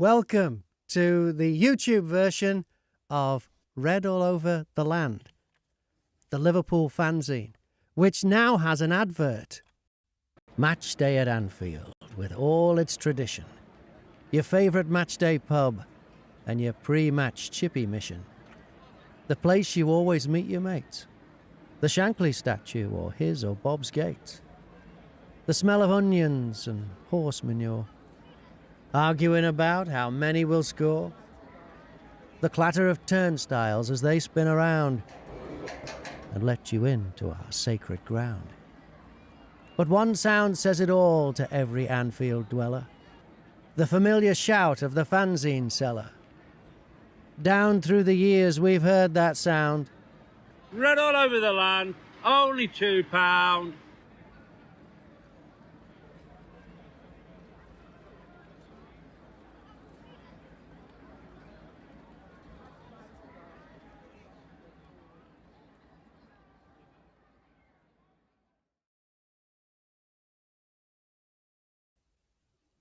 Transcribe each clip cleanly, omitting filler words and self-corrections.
Welcome to the YouTube version of Red All Over the Land, the Liverpool fanzine, which now has an advert. Match day at Anfield with all its tradition, your favourite matchday pub and your pre-match chippy mission, the place you always meet your mates, the Shankly statue or his or Bob's gate, the smell of onions and horse manure, arguing about how many will score, the clatter of turnstiles as they spin around and let you into our sacred ground. But one sound says it all to every Anfield dweller, the familiar shout of the fanzine seller. Down through the years we've heard that sound. Red all over the land, only £2.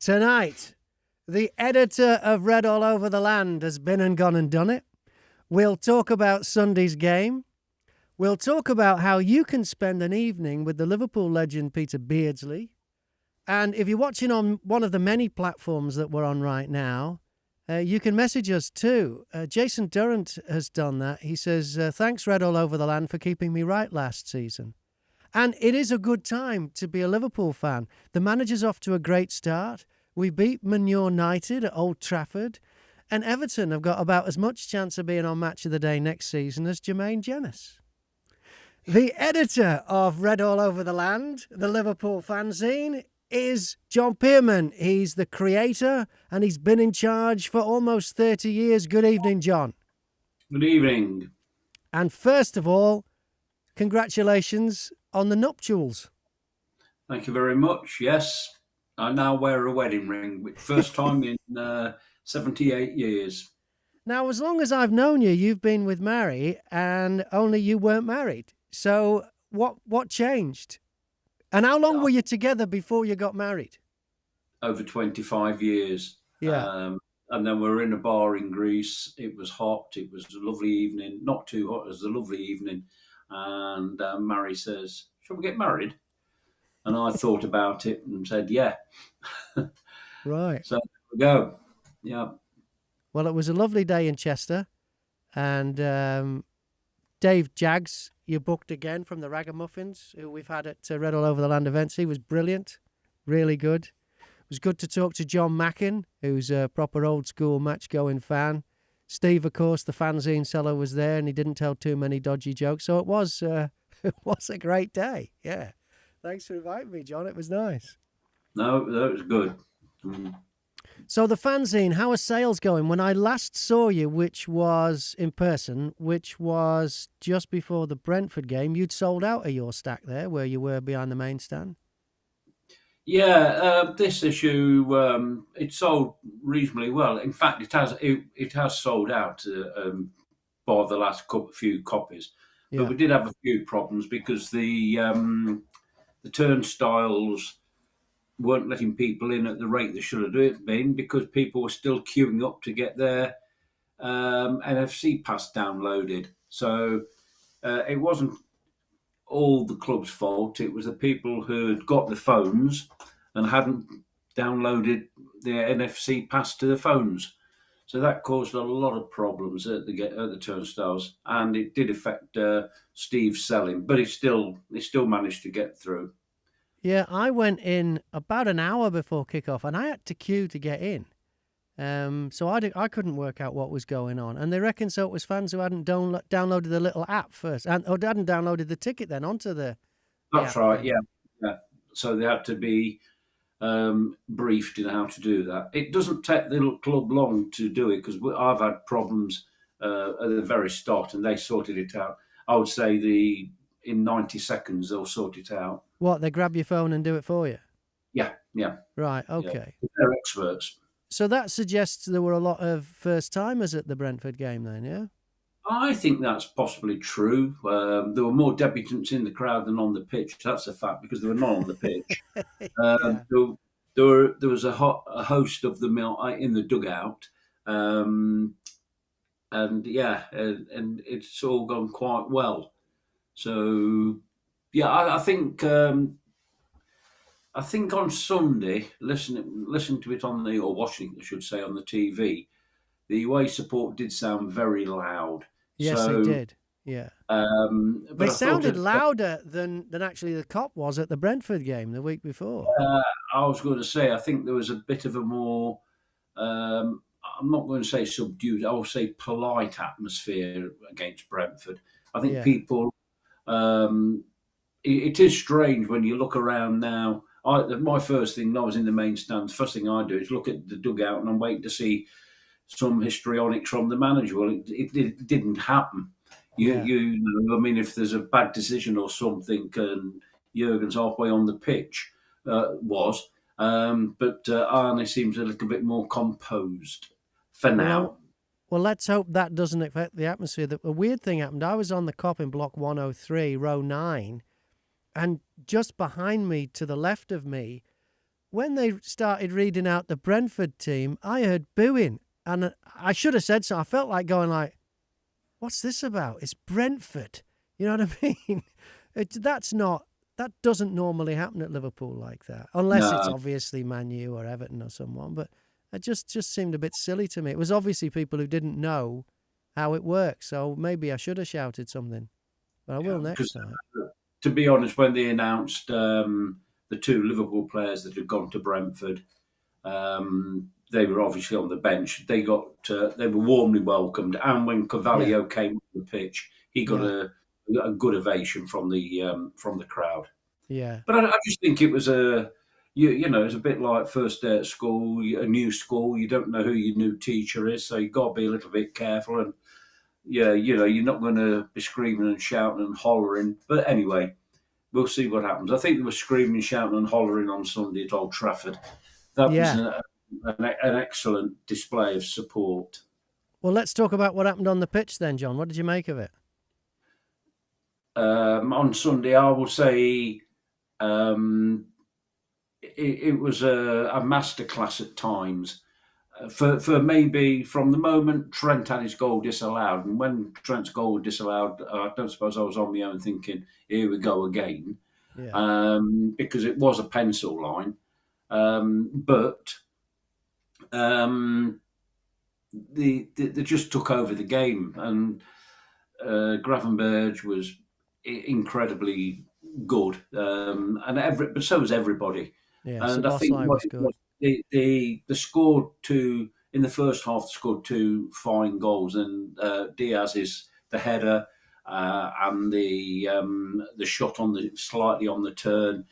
Tonight, the editor of Red All Over the Land has been and gone and done it. We'll talk about Sunday's game. We'll talk about how you can spend an evening with the Liverpool legend Peter Beardsley. And if you're watching on one of the many platforms that we're on right now, you can message us too. Jason Durrant has done that. He says, thanks Red All Over the Land for keeping me right last season. And it is a good time to be a Liverpool fan. The manager's off to a great start. We beat Man United at Old Trafford. And Everton have got about as much chance of being on Match of the Day next season as Jermaine Jenas. The editor of Red All Over the Land, the Liverpool fanzine, is John Pearman. He's the creator and he's been in charge for almost 30 years. Good evening, John. Good evening. And first of all, congratulations on the nuptials. Thank you very much. Yes, I now wear a wedding ring. First time in 78 years. Now, as long as I've known you, you've been with Mary and only you weren't married. So what changed? And how long were you together before you got married? Over 25 years. Yeah. And then we were in a bar in Greece. It was hot. It was a lovely evening. Not too hot. It was a lovely evening. And Mary says, shall we get married? And I thought about it and said, yeah. Right. So there we go. Yeah. Well, it was a lovely day in Chester. And Dave Jaggs, you booked again from the Ragamuffins, who we've had at Red All Over the Land events. He was brilliant. Really good. It was good to talk to John Mackin, who's a proper old school match-going fan. Steve, of course, the fanzine seller, was there, and he didn't tell too many dodgy jokes. So it was a great day. Yeah. Thanks for inviting me, John. It was nice. No, that was good. So the fanzine, how are sales going? When I last saw you, which was in person, which was just before the Brentford game, you'd sold out of your stack there, where you were behind the main stand. Yeah, this issue it sold reasonably well. In fact, it has sold out by the last few copies. Yeah. But we did have a few problems because the turnstiles weren't letting people in at the rate they should have been because people were still queuing up to get their NFC pass downloaded. So it wasn't all the club's fault. It was the people who had got the phones and hadn't downloaded the NFC pass to the phones. So that caused a lot of problems at the turnstiles, and it did affect Steve's selling, but he still managed to get through. Yeah, I went in about an hour before kickoff, and I had to queue to get in. So I couldn't work out what was going on. And they reckon so it was fans who hadn't downloaded the little app first, or hadn't downloaded the ticket then onto the That's app. right, yeah. So they had to be briefed in how to do that. It doesn't take the club long to do it because I've had problems at the very start, and they sorted it out. I would say in 90 seconds they'll sort it out. What, they grab your phone and do it for you? Yeah. Right, okay. Yeah. They're experts. So that suggests there were a lot of first-timers at the Brentford game then, yeah? I think that's possibly true. There were more debutants in the crowd than on the pitch. That's a fact because there were none on the pitch. Yeah. There there was a host of them in the dugout, um, and yeah, and it's all gone quite well. So yeah, I think on Sunday, listening to it on the or watching, I should say, on the TV, the away support did sound very loud. Yes, they So, did. Yeah. They but I thought sounded it. louder than actually the Cop was at the Brentford game the week before. Uh, I was going to say, I think there was a bit of a more. I'm not going to say subdued. I will say polite atmosphere against Brentford. I think Yeah. people. Um, it is strange when you look around now. My first thing, I was in the main stands. First thing I do is look at the dugout, and I'm waiting to see some histrionics from the manager. Well, it didn't happen. Yeah. I mean, if there's a bad decision or something, and Jurgen's halfway on the pitch, was, but Arne seems a little bit more composed for Well, now. well, let's hope that doesn't affect the atmosphere. A weird thing happened. I was on the Cop in block 103, row 9, and just behind me, to the left of me, when they started reading out the Brentford team, I heard booing, and I should have said so. I felt like going like, "What's this about? It's Brentford." You know what I mean? That doesn't normally happen at Liverpool like that, unless it's No, obviously Man U or Everton or someone. But it just seemed a bit silly to me. It was obviously people who didn't know how it works, so maybe I should have shouted something, but I will yeah, next because time. to be honest, when they announced the two Liverpool players that had gone to Brentford, they were obviously on the bench. They were warmly welcomed, and when Yeah, Carvalho came on the pitch, he got yeah, a good ovation from the crowd. yeah, But I just think it was it's a bit like first day at school, a new school. You don't know who your new teacher is, so you've got to be a little bit careful. And yeah, you're not going to be screaming and shouting and hollering. But anyway, we'll see what happens. I think they were screaming, shouting, and hollering on Sunday at Old Trafford. That was yeah. an excellent display of support. Well, let's talk about what happened on the pitch then, John. What did you make of it? On Sunday, I will say um, it was a masterclass at times. For maybe from the moment Trent had his goal disallowed, and when Trent's goal was disallowed, I don't suppose I was on my own thinking, here we go again, Yeah, because it was a pencil line. But um, they just took over the game, and Gravenberch was incredibly good, but so was everybody. yeah. And I think Soboslai what was it was, good. they scored two in the first half. They scored two fine goals, and Diaz is the header and the shot on the slightly on the turn,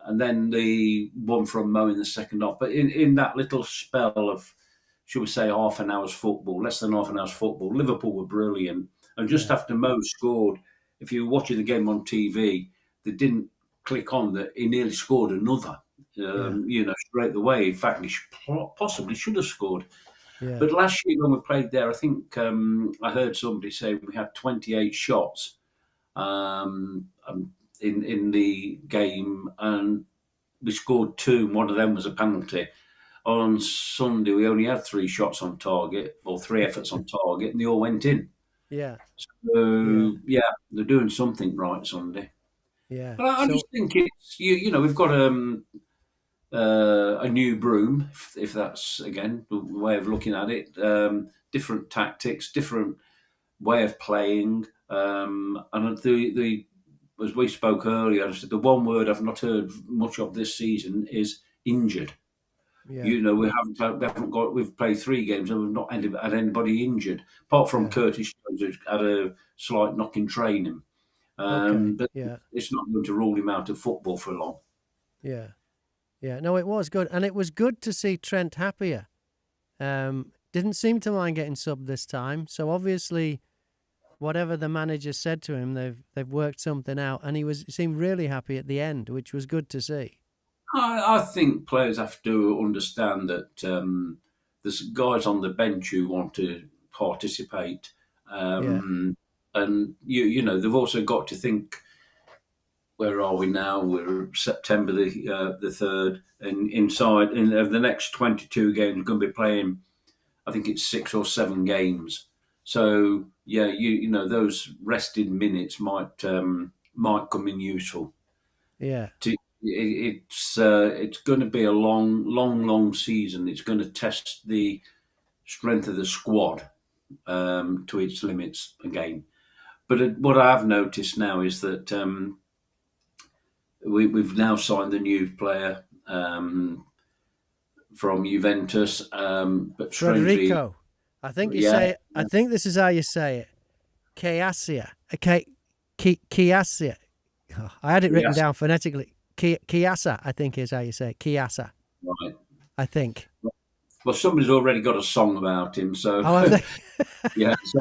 and then the one from Mo in the second half. But in that little spell of, should we say, half an hour's football, less than half an hour's football, Liverpool were brilliant. And just Yeah, after Mo scored, if you were watching the game on TV, they didn't click on that he nearly scored another, yeah, straight away. In fact, possibly should have scored. yeah, But last year when we played there, I think I heard somebody say we had 28 shots in the game, and we scored two, and one of them was a penalty. On Sunday, we only had three shots on target, or three efforts on target, and they all went in. yeah, yeah, So yeah, they're doing something right Sunday. yeah. But I just So think it's we've got a new broom, if that's again the way of looking at it. Different tactics, different way of playing, and the as we spoke earlier, I said the one word I've not heard much of this season is injured. yeah, We've played three games and we've not had anybody injured, apart from yeah. Curtis Jones, who's had a slight knock in training. Okay, But yeah, it's not going to rule him out of football for long. yeah, yeah. No, it was good, and it was good to see Trent happier. Didn't seem to mind getting subbed this time. So obviously, whatever the manager said to him, they've worked something out, and he seemed really happy at the end, which was good to see. I think players have to understand that there's guys on the bench who want to participate, Yeah, and they've also got to think. where are we now? We're September the 3rd, and inside in the next 22 games, we're going to be playing. I think it's 6 or 7 games. So yeah, those rested minutes might come in useful. Yeah. It's going to be a long season. It's going to test the strength of the squad to its limits again. But what I've noticed now is that we've now signed the new player from Juventus, but strangely, Federico. I think you yeah, say it. I think this is how you say it. Chiasia. Chiasia. Oh, I had it written yes, down phonetically. Chiasa, I think is how you say it. Chiasa, right. I think. Well, somebody's already got a song about him, so Oh, have they? yeah. So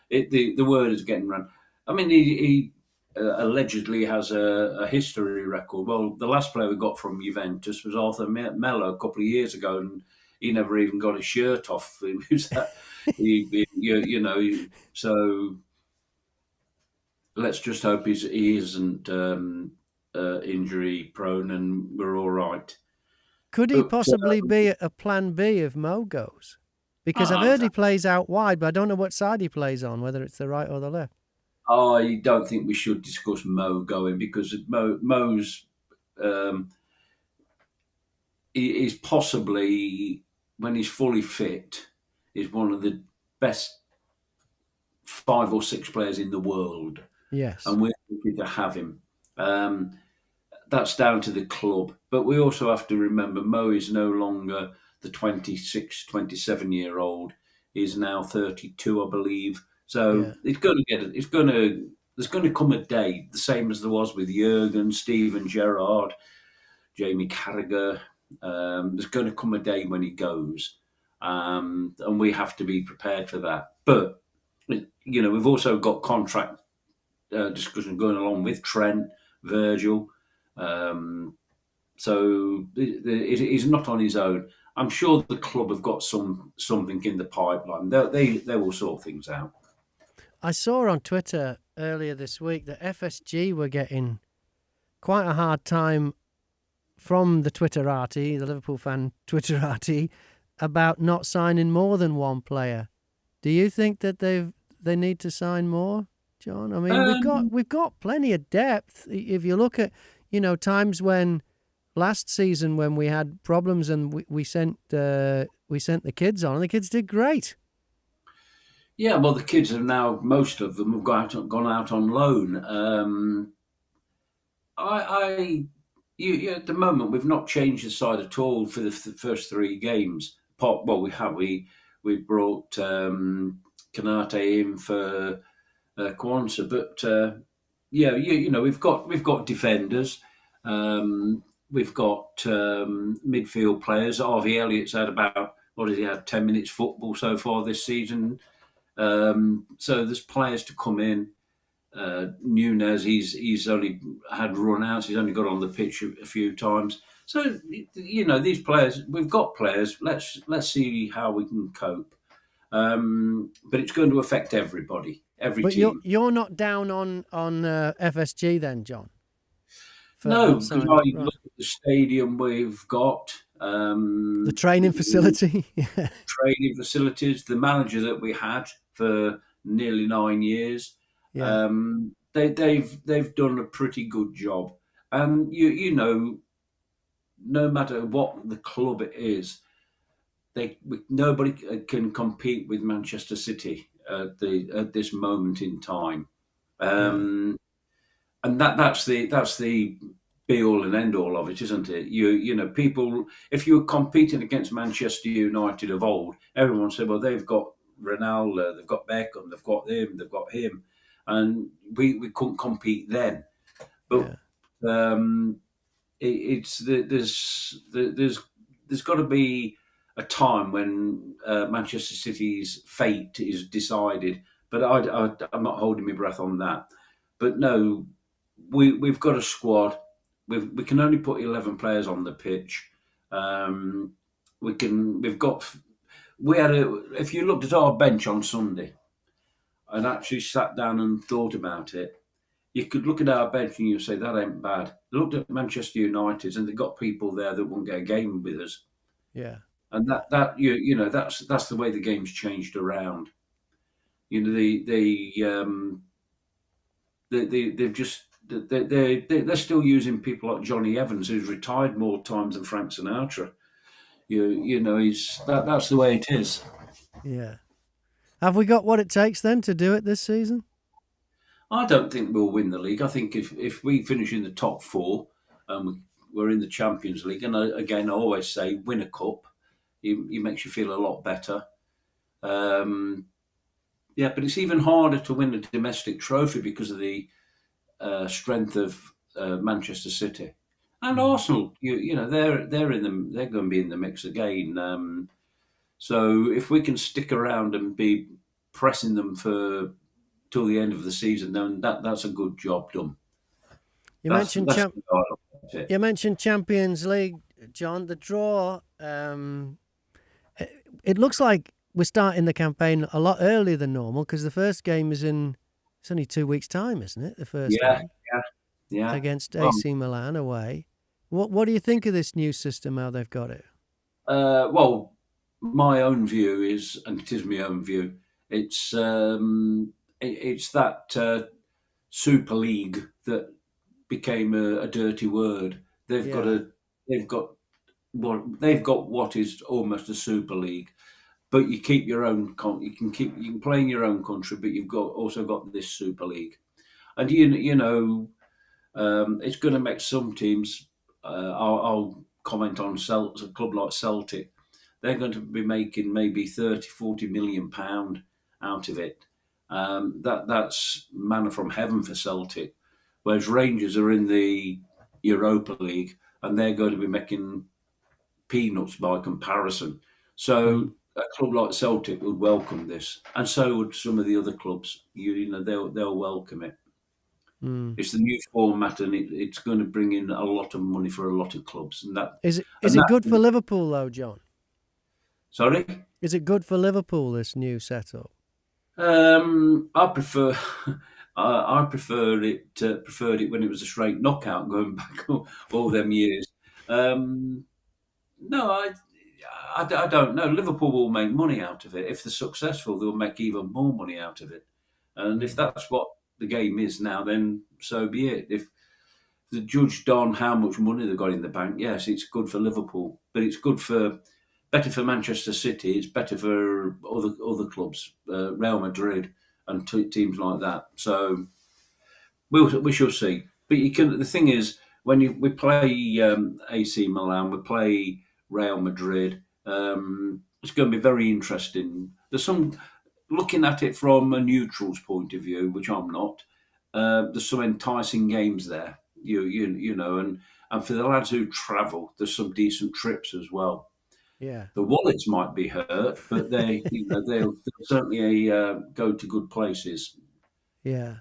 the word is getting around. I mean, he allegedly has a history record. Well, the last player we got from Juventus was Arthur Mello a couple of years ago, and he never even got his shirt off. It was that, so let's just hope he isn't injury prone, and we're all right. Could he But possibly be a plan B if Mo goes? Because I've uh, heard he plays out wide, but I don't know what side he plays on, whether it's the right or the left. I don't think we should discuss Mo going because Mo's um, he is possibly, when he's fully fit, is one of the best 5 or 6 players in the world, Yes. and we're lucky to have him. Um, that's down to the club, but we also have to remember Mo is no longer the 26, 27-year-old. He's now 32, I believe. So Yeah. there's going to come a day, the same as there was with Jurgen, Steven Gerrard, Jamie Carragher. There's going to come a day when he goes, and we have to be prepared for that. But we've also got contract discussion going along with Trent, Virgil. So he's not on his own. I'm sure the club have got something in the pipeline. They will sort things out. I saw on Twitter earlier this week that FSG were getting quite a hard time from the Twitterati, the Liverpool fan Twitterati, about not signing more than one player. Do you think that they need to sign more, John? I mean, Um, we've got plenty of depth. If you look at times when last season when we had problems and we sent the kids on, and the kids did great. yeah, well, the kids have now. Most of them have gone out on loan. I at the moment we've not changed the side at all for the first 3 games. Well, we brought Kanate in for Kwanzaa, but yeah, we've got defenders, we've got midfield players. Harvey Elliott's had about what has he had 10 minutes football so far this season. So there's players to come in. Nunez, he's only had run outs. He's only got on the pitch a few times. So these players, we've got players. Let's see how we can cope. But it's going to affect everybody, every But you're team. you're not down on FSG then, John, for No, not because I signing, right? look at the stadium we've got, The training the facility. Yeah. training facilities, the manager that we had for nearly 9 years. Yeah. They've done a pretty good job, and no matter what the club it is, nobody can compete with Manchester City at this moment in time. Yeah. Um, and that's the be all and end all of it, isn't it? People, if you were competing against Manchester United of old, everyone said, well, they've got Ronaldo, they've got Beckham, they've got him, they've got him, and we couldn't compete then. But Yeah. um, there's got to be a time when Manchester City's fate is decided. But I'm not holding my breath on that. But no, we've got a squad. We can only put 11 players on the pitch. Um, we've got we had if you looked at our bench on Sunday and actually sat down and thought about it, you could look at our bench and you say that ain't bad. They looked at Manchester United and they got people there that won't get a game with us, Yeah. and that's the way the game's changed around. You know, they've just they're still using people like Johnny Evans, who's retired more times than Frank Sinatra. That's the way it is. Yeah. Have we got what it takes then to do it this season? I don't think we'll win the league. I think if we finish in the top four and we're in the Champions League, and again, I always say win a cup, it makes you feel a lot better. Um, yeah, but it's even harder to win a domestic trophy because of the strength of Manchester City and Arsenal. They're going to be in the mix again. So if we can stick around and be pressing them for till the end of the season, then that's a good job done. You That's mentioned that's the way I look at it. you mentioned Champions League, John. The draw. It looks like we're starting the campaign a lot earlier than normal because the first game is in. It's only 2 weeks' time, isn't it? The first Yeah, game yeah, yeah. against Well, AC Milan away. What do you think of this new system? How they've got it? well, my own view is, and it is my own view. It's that Super League that became a dirty word. They've got Yeah. a they've got they've got what is almost a Super League, but you keep your own. You can play in your own country, but you've also got this Super League, and it's going to make some teams. I'll comment on a club like Celtic. They're going to be making maybe 30, 40 million pound out of it. That's manna from heaven for Celtic. Whereas Rangers are in the Europa League and they're going to be making peanuts by comparison. Mm. So a club like Celtic would welcome this, and so would some of the other clubs. They'll welcome it. Mm. It's the new format, and it's going to bring in a lot of money for a lot of clubs, Is it and is it that. good for Liverpool though, John? Sorry. Is it good for Liverpool this new setup? I prefer. I preferred it when it was a straight knockout, going back all them years. Um, no, I don't know. Liverpool will make money out of it. If they're successful, they'll make even more money out of it. And if Mm. that's what the game is now, then so be it. If the judged on how much money they've got in the bank, yes, it's good for Liverpool, but it's better for Manchester City. It's better for other clubs, Real Madrid and teams like that. So we shall see. But the thing is, when we play AC Milan, we play Real Madrid. It's going to be very interesting. There's some looking at it from a neutral's point of view, which I'm not. There's some enticing games there. And for the lads who travel, there's some decent trips as well. Yeah. The wallets might be hurt, but they'll certainly go to good places. Yeah.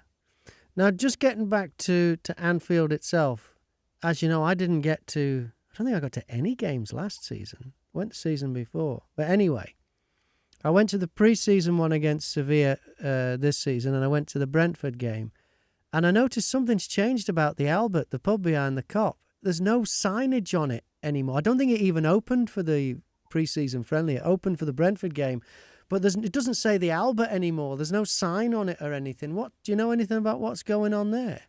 Now, just getting back to Anfield itself, as you know, I didn't get to. I don't think I got to any games last season. Went the season before, but anyway, I went to the pre-season one against Sevilla this season, and I went to the Brentford game, and I noticed something's changed about the Albert, the pub behind the Cop. There's no signage on it anymore. I don't think it even opened for the pre-season friendly. It opened for the Brentford game, but it doesn't say the Albert anymore. There's no sign on it or anything. What do you know anything about what's going on there?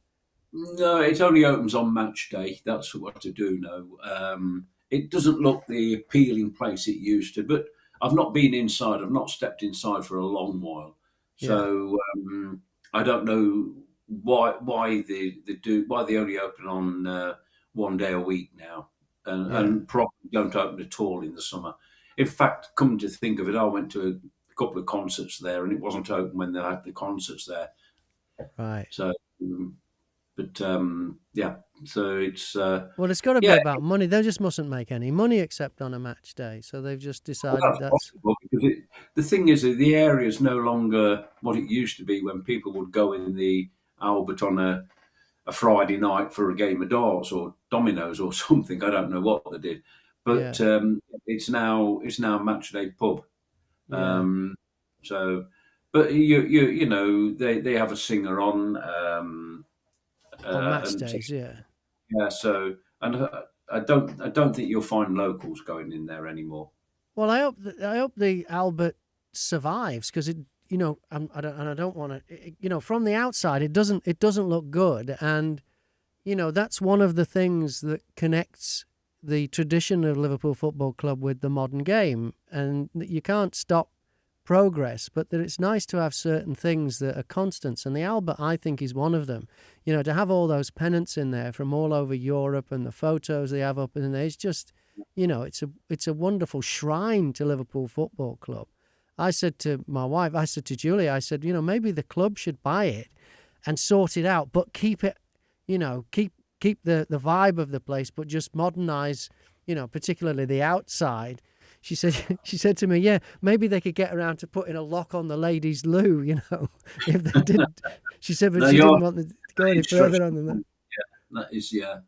No, it only opens on match day. That's what I do know. It doesn't look the appealing place it used to, but I've not been inside. I've not stepped inside for a long while, Yeah, so I don't know why they only open on 1 day a week now, yeah. and probably don't open at all in the summer. In fact, come to think of it, I went to a couple of concerts there, and it wasn't open when they had the concerts there. Right. So. But yeah, so it's Well, it's got to be yeah, about money. They just mustn't make any money except on a match day. So they've just well, decided that's that's. possible because the thing is that the area is no longer what it used to be when people would go in the Albert on a Friday night for a game of darts or dominoes or something. I don't know what they did, Yeah, but it's now a match day pub. yeah, Um, so, but you know they have a singer on. On match and days, yeah. yeah, so and I don't think you'll find locals going in there anymore. Well, I hope the Albert survives because it, I don't want to, from the outside it doesn't look good, and that's one of the things that connects the tradition of Liverpool Football Club with the modern game, and that you can't stop progress, but that it's nice to have certain things that are constants, and the Albert, I think, is one of them. To have all those pennants in there from all over Europe and the photos they have up in there, it's just, it's a wonderful shrine to Liverpool Football Club. I said to my wife, I said to Julie, I said, maybe the club should buy it and sort it out, but keep it, keep the vibe of the place, but just modernize, particularly the outside. She said to me, yeah, maybe they could get around to putting a lock on the ladies' loo, if they didn't. She said, but No, she you're didn't want to go any further on than that. that is yeah.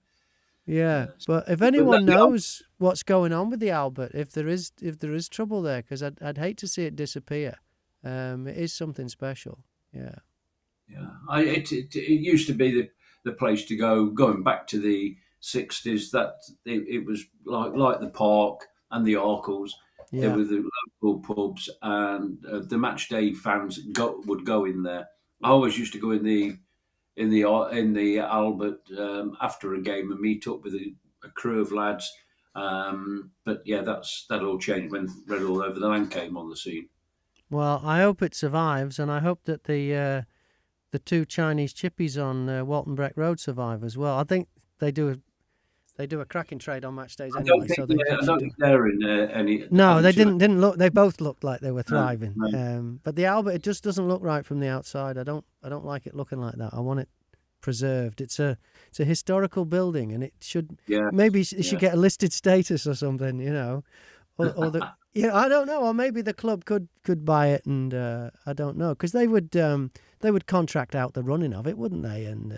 Yeah, but if But anyone the knows what's going on with the Albert, if there is trouble there, because I'd hate to see it disappear. It is something special. Yeah. Yeah, it used to be the place to go. Going back to the '60s, that it was like the Park and the Arkles. There Yeah. were the local pubs, and the match day fans would go in there. I always used to go in the Albert after a game and meet up with a crew of lads. But yeah, that all changed when Red All Over the Land came on the scene. Well, I hope it survives, and I hope that the two Chinese chippies on Walton Breck Road survive as well. I think they do a cracking trade on match days anyway, so they I should don't do. think they're in any. I No, think they China. didn't look. They both looked like they were No, thriving. no. But the Albert, it just doesn't look right from the outside. I don't like it looking like that. I want it preserved. It's a historical building, and it should Yeah, maybe it yeah. should get a listed status or something. Or the I don't know, or maybe the club could buy it, and I don't know, because they would contract out the running of it, wouldn't they? And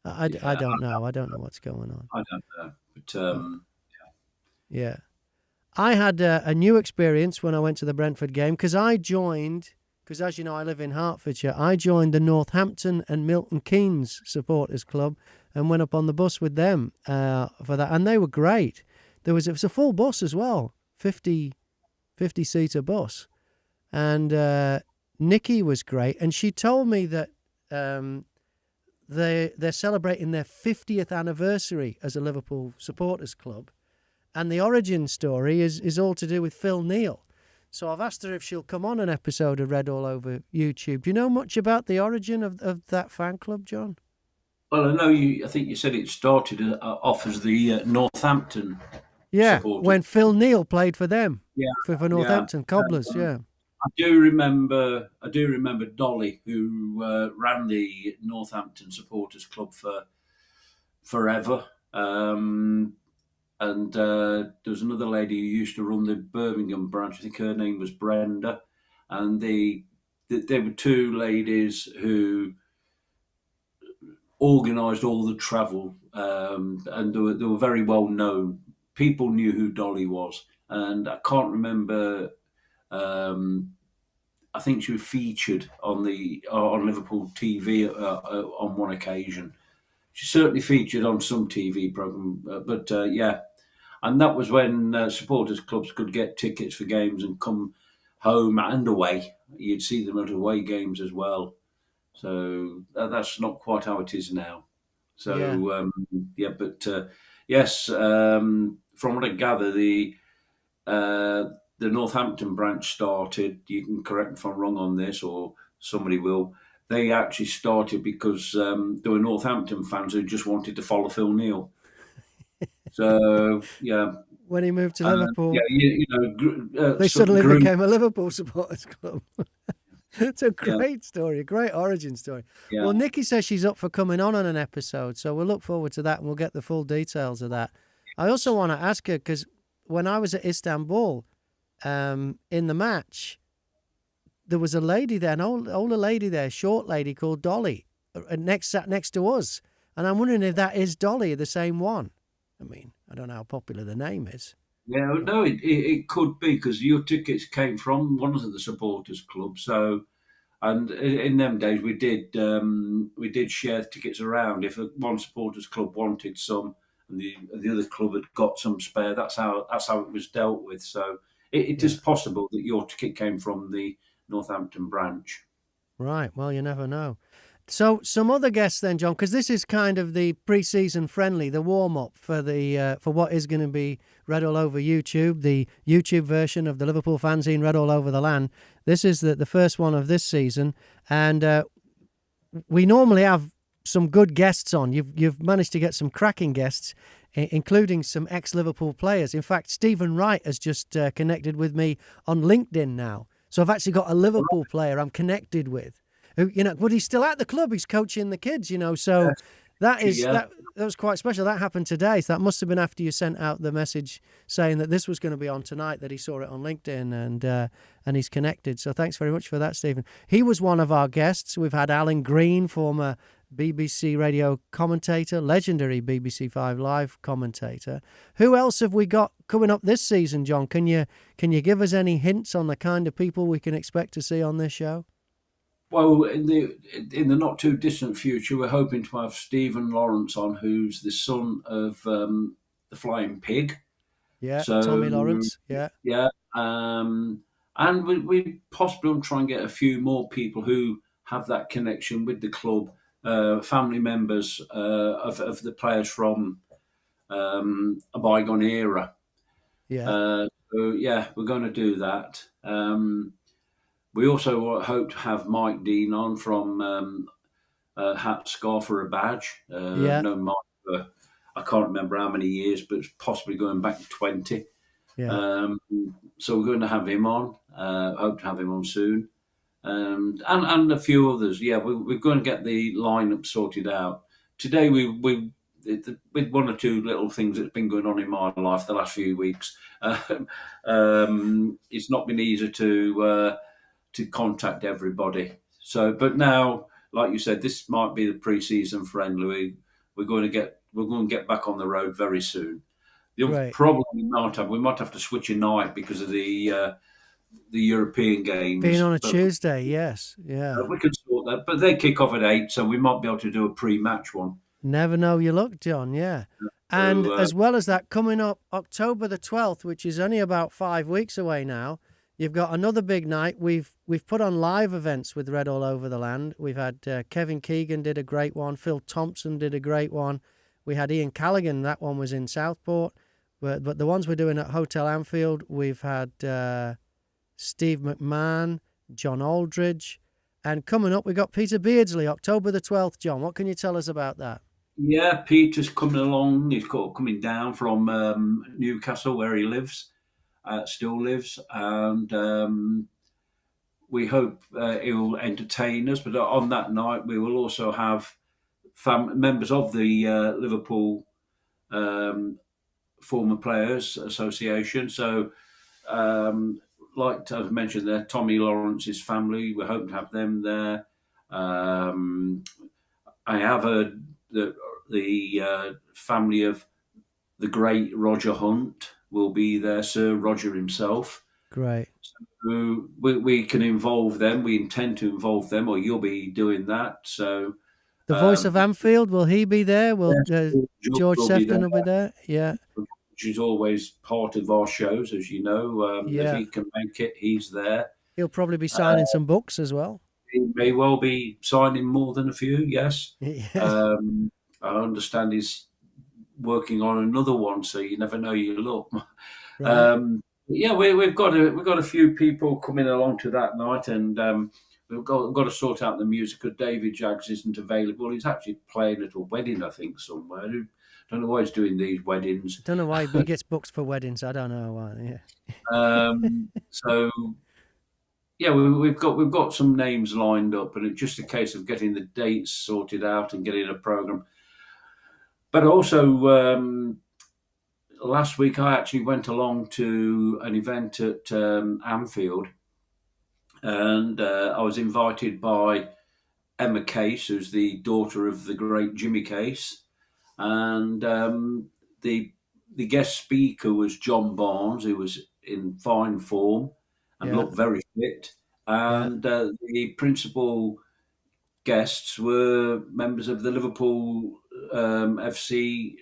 I Yeah, don't know. I don't know what's going on. I don't know, but But yeah. I had a new experience when I went to the Brentford game, because as you know, I live in Hertfordshire. I joined the Northampton and Milton Keynes supporters club and went up on the bus with them for that, and they were great. It was a full bus as well, 50-seater bus, and Nikki was great, and she told me that they're celebrating their 50th anniversary as a Liverpool supporters club. And the origin story is all to do with Phil Neal. So I've asked her if she'll come on an episode of Red All Over YouTube. Do you know much about the origin of that fan club, John? well, I know you. I think you said it started off as the Northampton Yeah, supporters. when Phil Neal played for them, Yeah, for yeah. Northampton Cobblers, yeah. I do remember. I do remember Dolly, who ran the Northampton Supporters Club for forever. And there was another lady who used to run the Birmingham branch. I think her name was Brenda, and there were two ladies who organised all the travel, and they were very well known. People knew who Dolly was, and I can't remember. I think she was featured on Liverpool TV on one occasion. She certainly featured on some TV program, but yeah, and that was when supporters clubs could get tickets for games and come home and away. You'd see them at away games as well. So that's not quite how it is now. Yeah. So yeah, but yes, from what I gather, the Northampton branch started. You can correct me if I'm wrong on this, or somebody will. They actually started because there were Northampton fans who just wanted to follow Phil Neal. So yeah, When he moved to yeah, Liverpool, they so suddenly grew. became a Liverpool supporters club. It's a Yeah, great story, a great origin story. yeah, Well, Nikki says she's up for coming on an episode, so we'll look forward to that, and we'll get the full details of that. I also want to ask her, because when I was at Istanbul in the match, there was a lady there, an older lady there, short lady called Dolly, sat next to us, and I'm wondering if that is Dolly, the same one. I mean, I don't know how popular the name is. yeah. But No, it could be because your tickets came from one of the supporters clubs. So And in them days, we did share tickets around. If one supporters club wanted some, and the other club had got some spare, that's how it was dealt with. So it is Yeah. possible that your ticket came from the Northampton branch. Right. Well, you never know. So, some other guests then, John, because this is kind of the pre-season friendly, the warm-up for the for what is going to be read all over YouTube, the YouTube version of the Liverpool fanzine read all over the land. This is the first one of this season, and we normally have some good guests on. You've managed to get some cracking guests, including some ex-Liverpool players. In fact, Stephen Wright has just connected with me on LinkedIn now. So I've actually got a Liverpool player I'm connected with, who, but he's still at the club. He's coaching the kids, So Yes, that is yeah. that was quite special. That happened today. So that must have been after you sent out the message saying that this was going to be on tonight. That he saw it on LinkedIn and he's connected. So thanks very much for that, Stephen. He was one of our guests. We've had Alan Green, former BBC radio commentator, legendary BBC Five Live commentator. Who else have we got coming up this season, John? Can you give us any hints on the kind of people we can expect to see on this show? Well, in the not too distant future, we're hoping to have Stephen Lawrence on, who's the son of the Flying Pig. Yeah, So Tommy Lawrence. Yeah, yeah, and we possibly will try and get a few more people who have that connection with the club, family members of the players from a bygone era. yeah, So yeah, we're going to do that. We also hope to have Mike Dean on from Hat, Scarf, or a Badge. I've yeah, known Mike for I can't remember how many years, but it's possibly going back to 20. yeah. Um, so we're going to have him on. Hope to have him on soon, and a few others. Yeah, we're going to get the lineup sorted out. Today with one or two little things that's been going on in my life the last few weeks. It's not been easy to contact everybody. So, but now, like you said, this might be the pre-season friendly. We're going to get back on the road very soon. The Great. problem we might have to switch a night because of the European Being games, on a but Tuesday, yes, yeah. we can sort that. But they kick off at 8, so we might be able to do a pre-match one. Never know your luck, John. Yeah. And So as well as that, coming up October the 12th, which is only about 5 weeks away now, you've got another big night. We've put on live events with Red All Over the Land. We've had Kevin Keegan did a great one. Phil Thompson did a great one. We had Ian Callaghan. That one was in Southport. But the ones we're doing at Hotel Anfield, we've had Steve McMahon, John Aldridge. And coming up, we've got Peter Beardsley, October the 12th, John. What can you tell us about that? yeah, Peter's coming along. He's coming down from Newcastle, where he lives, still lives, and we hope he'll entertain us. But on that night, we will also have members of the Liverpool um, former players association. So, like I've mentioned there, Tommy Lawrence's family. We're hoping to have them there. I have heard that the family of the great Roger Hunt will be there, Sir Roger himself. Great. So we can involve them. We intend to involve them, or you'll be doing that. So The voice of um, Anfield, will he be there? Will yes, George George will be there, Sefton will be there? Yeah, which is always part of our shows, as you know. If yeah. he can make it, he's there. He'll probably be signing some books as well. He may well be signing more than a few. Yes, Yeah, um, I understand he's working on another one, so you never know your luck. right. Yeah, we've got a few people coming along to that night, and we've got to sort out the music because David Jaggs isn't available. He's actually playing at a wedding, I think, somewhere. Don't know why he's doing these weddings. Don't know why he gets booked for weddings. I don't know why. So yeah, we've got some names lined up, and it's just a case of getting the dates sorted out and getting a program. But also, last week I actually went along to an event at Anfield, and I was invited by Emma Case, who's the daughter of the great Jimmy Case, and the guest speaker was John Barnes, who was in fine form and Yeah, looked very fit. Yeah. and the principal guests were members of the Liverpool FC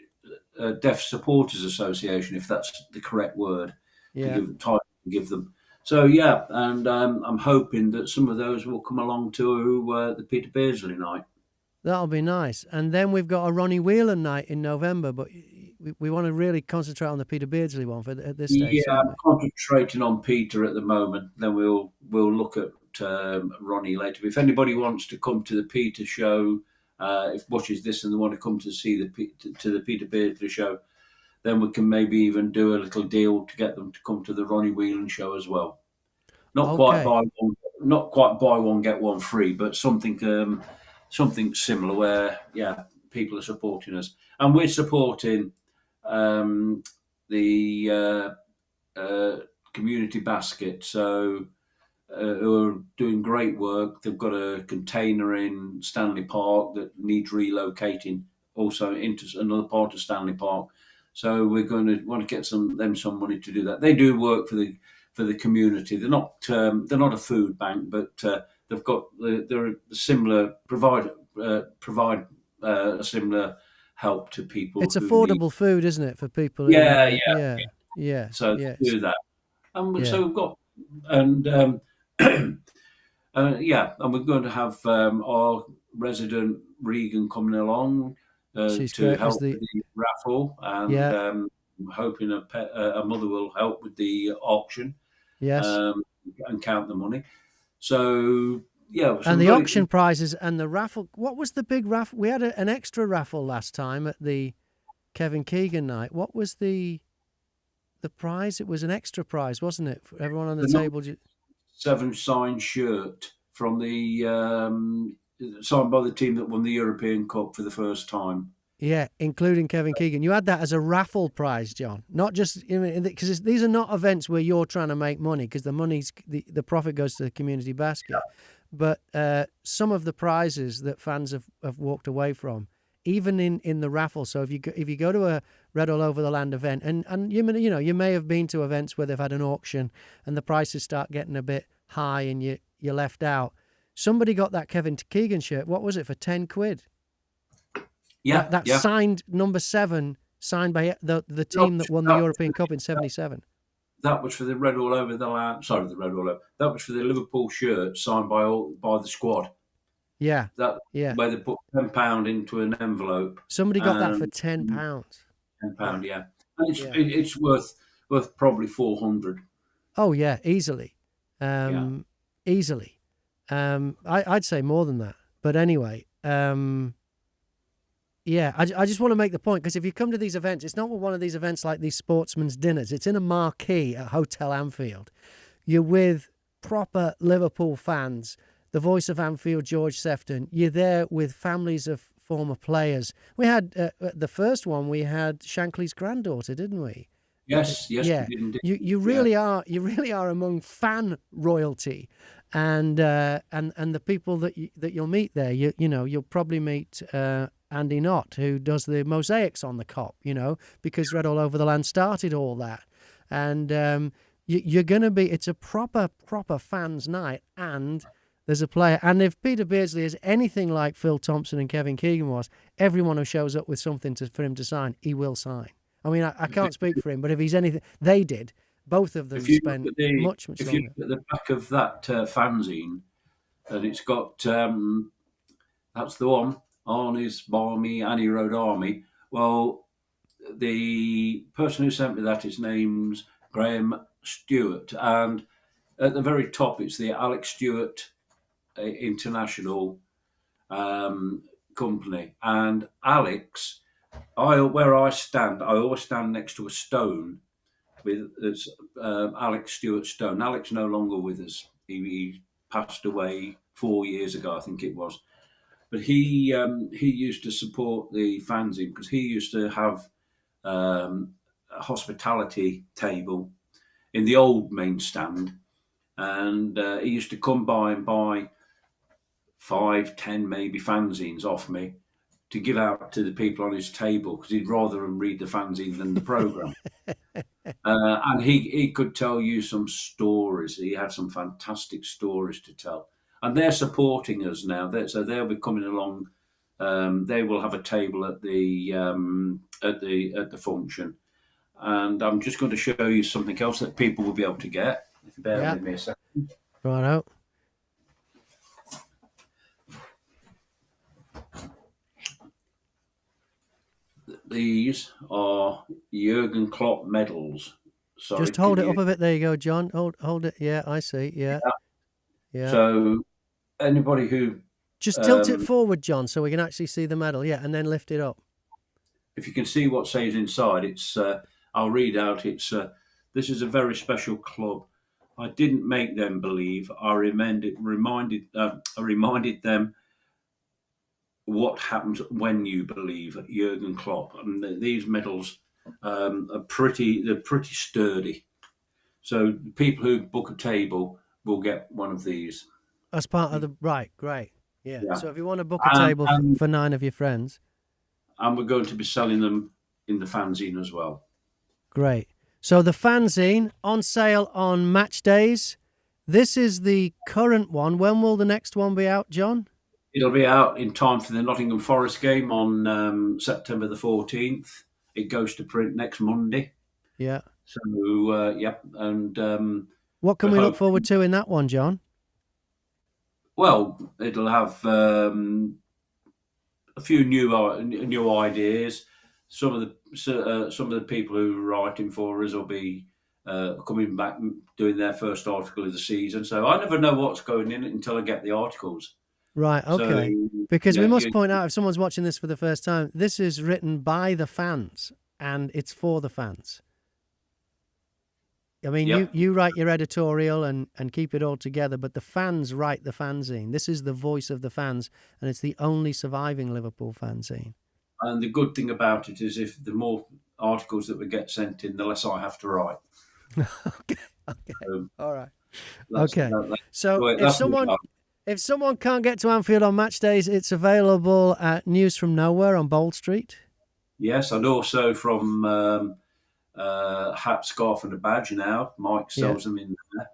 Deaf Supporters Association, if that's the correct word to Yeah. give title to give them. So yeah, and I'm hoping that some of those will come along to the Peter Beardsley night. That'll be nice. And then we've got a Ronnie Whelan night in November, but we want to really concentrate on the Peter Beardsley one at this stage, Yeah, don't I'm we? concentrating on Peter at the moment. Then we'll look at Ronnie later. If anybody wants to come to the Peter show, if watches this and they want to come to see to the Peter Beardsley show, then we can maybe even do a little deal to get them to come to the Ronnie Whelan show as well. Okay. Not quite buy one get one free, but something similar where people are supporting us and we're supporting um, the community basket. So who are doing great work. They've got a container in Stanley Park that needs relocating also into another part of Stanley Park. So we're going to want to get some money to do that. They do work for the community. They're not a food bank, but they're a similar provide a similar help to people It's who need. affordable food, isn't it, for people in Yeah, yeah. yeah. Yeah. So Yeah. do that. And Yeah. so we've got and and we're going to have our resident Regan coming along She's to great as help the with the raffle, and yeah. I'm hoping a mother will help with the auction Yes. um, and count the money. So yeah, And some the very auction prizes and the raffle. What was the big raffle? We had an extra raffle last time at the Kevin Keegan night. What was the prize? It was an extra prize, wasn't it? For everyone on the the number table. 7 signed shirt from the signed by the team that won the European Cup for the first time. Yeah, including Kevin Keegan. You had that as a raffle prize, John. Not just because these are not events where you're trying to make money because the profit goes to the community basket. But some of the prizes that fans have walked away from, even in the raffle. So if you go to a Red All Over the Land event, and you may have been to events where they've had an auction and the prices start getting a bit high and you're left out. Somebody got that Kevin Keegan shirt. What was it for £10? Yeah, That yeah. signed number 7, signed by the team that won the European Cup in '77. That was for the Red All Over the Land. Sorry, the Red All Over. That was for the Liverpool shirt signed by the squad. Yeah, That yeah. where they put £10 into an envelope Somebody got that for and £10. £10. Wow. Yeah, and Yeah. it's worth probably 400. Oh yeah, easily, Yeah, easily. I'd say more than that. But anyway, yeah, I just want to make the point because if you come to these events, it's not one of these events like these sportsmen's dinners. It's in a marquee at Hotel Anfield. You're with proper Liverpool fans, the voice of Anfield, George Sefton. You're there with families of former players. We had the first one. We had Shankly's granddaughter, didn't we? yes, we Yeah, did indeed. you Yeah, really are. You really are among fan royalty, and the people that you'll meet there. You'll probably meet Andy Knott, who does the mosaics on the Kop. Because Red All Over the Land started all that, and you're gonna be. It's a proper fans night, and there's a player. And if Peter Beardsley is anything like Phil Thompson and Kevin Keegan was, everyone who shows up with something for him to sign, he will sign. I mean, I can't speak for him, but if he's anything, they did. Both of them if you look spent at the much if you longer. look at the back of that fanzine, and it's got that's the one. Arnie's Barmy, Annie Road Army. Well, the person who sent me that, his name's Graham Stewart, and at the very top, it's the Alex Stewart International company. And Alex, where I stand, I always stand next to a stone with it's Alex Stewart Stone. Alex no longer with us. He passed away 4 years ago, I think it was. But he used to support the fanzine because he used to have a hospitality table in the old main stand, and he used to come by and buy 5, 10, maybe fanzines off me to give out to the people on his table because he'd rather them read the fanzine than the program. And he could tell you some stories. He had some fantastic stories to tell, and they're supporting us now. So they'll be coming along. They will have a table at the function, and I'm just going to show you something else that people will be able to get. If you bear with me a second. Right out. These are Jurgen Klopp medals. Sorry, Just hold it up a bit. There you go, John. Hold it. Yeah, I see. Yeah. So anybody who just tilt it forward, John, so we can actually see the medal. Yeah, and then lift it up. If you can see what says inside, it's. I'll read out. It's. This is a very special club. I didn't make them believe. I reminded them what happens when you believe. Jurgen Klopp, and these medals are pretty sturdy. So people who book a table will get one of these. As part of the right, great, yeah. So if you want to book a table for 9 of your friends, and we're going to be selling them in the fanzine as well. Great. So the fanzine on sale on match days. This is the current one. When will the next one be out, John? It'll be out in time for the Nottingham Forest game on September the 14th. It goes to print next Monday. Yeah. So, and what can we look forward to in that one, John? Well, it'll have a few new ideas. Some of the people who are writing for us will be coming back doing their first article of the season. So I never know what's going in it until I get the articles. Right, okay. So, because we must point out, if someone's watching this for the first time, this is written by the fans and it's for the fans. I mean, you write your editorial and keep it all together, but the fans write the fanzine. This is the voice of the fans, and it's the only surviving Liverpool fanzine. And the good thing about it is if the more articles that we get sent in, the less I have to write. Okay. All right. Okay. So if someone can't get to Anfield on match days, it's available at News from Nowhere on Bold Street. Yes, and also from hat, scarf, and a badge now. Mike sells them in there.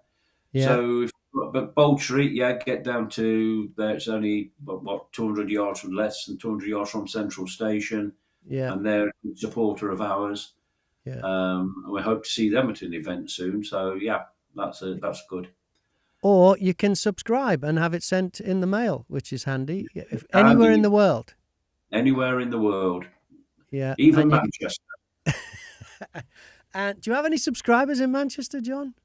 Yeah. So, but Bold Street, get down to there. It's only 200 yards from less than 200 yards from Central Station. Yeah, and they're a supporter of ours. Yeah, we hope to see them at an event soon. So that's good. Or you can subscribe and have it sent in the mail, which is handy. Anywhere in the world. Anywhere in the world. Yeah, even Manchester. And do you have any subscribers in Manchester, John?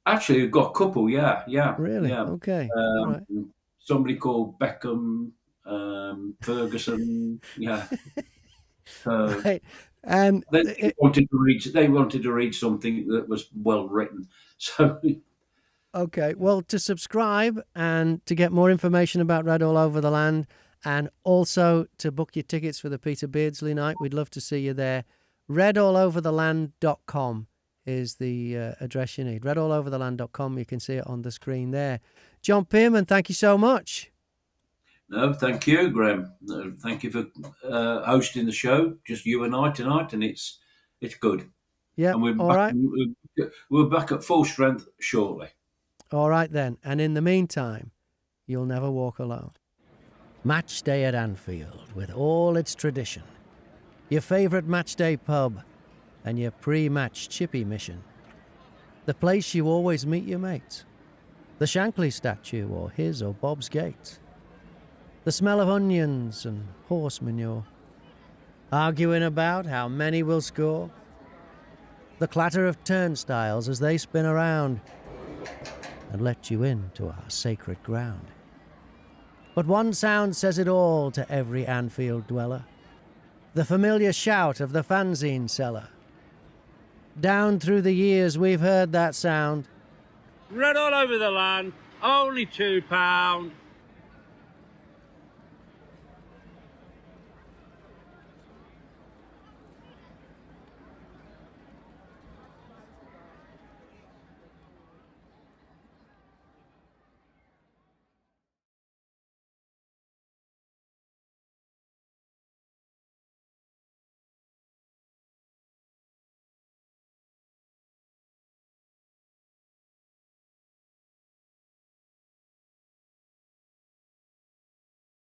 Actually, we've got a couple, yeah. Really? Yeah. Okay. All right. Somebody called Beckham, Ferguson, yeah. Right. And they wanted to read something that was well written. So okay. Well, to subscribe and to get more information about Red All Over the Land, and also to book your tickets for the Peter Beardsley night, we'd love to see you there. redallovertheland.com is the address you need. redallovertheland.com. You can see it on the screen there. John Pearman, thank you so much. No, thank you, Graham. Thank you for hosting the show. Just you and I tonight, and it's good. Yeah, and we're back at full strength shortly. All right then. And in the meantime, you'll never walk alone. Match day at Anfield with all its tradition. Your favourite matchday pub, and your pre-match chippy mission. The place you always meet your mates. The Shankly statue or his or Bob's gate. The smell of onions and horse manure. Arguing about how many will score. The clatter of turnstiles as they spin around and let you into our sacred ground. But one sound says it all to every Anfield dweller. The familiar shout of the fanzine seller. Down through the years we've heard that sound. Red all over the land, only £2.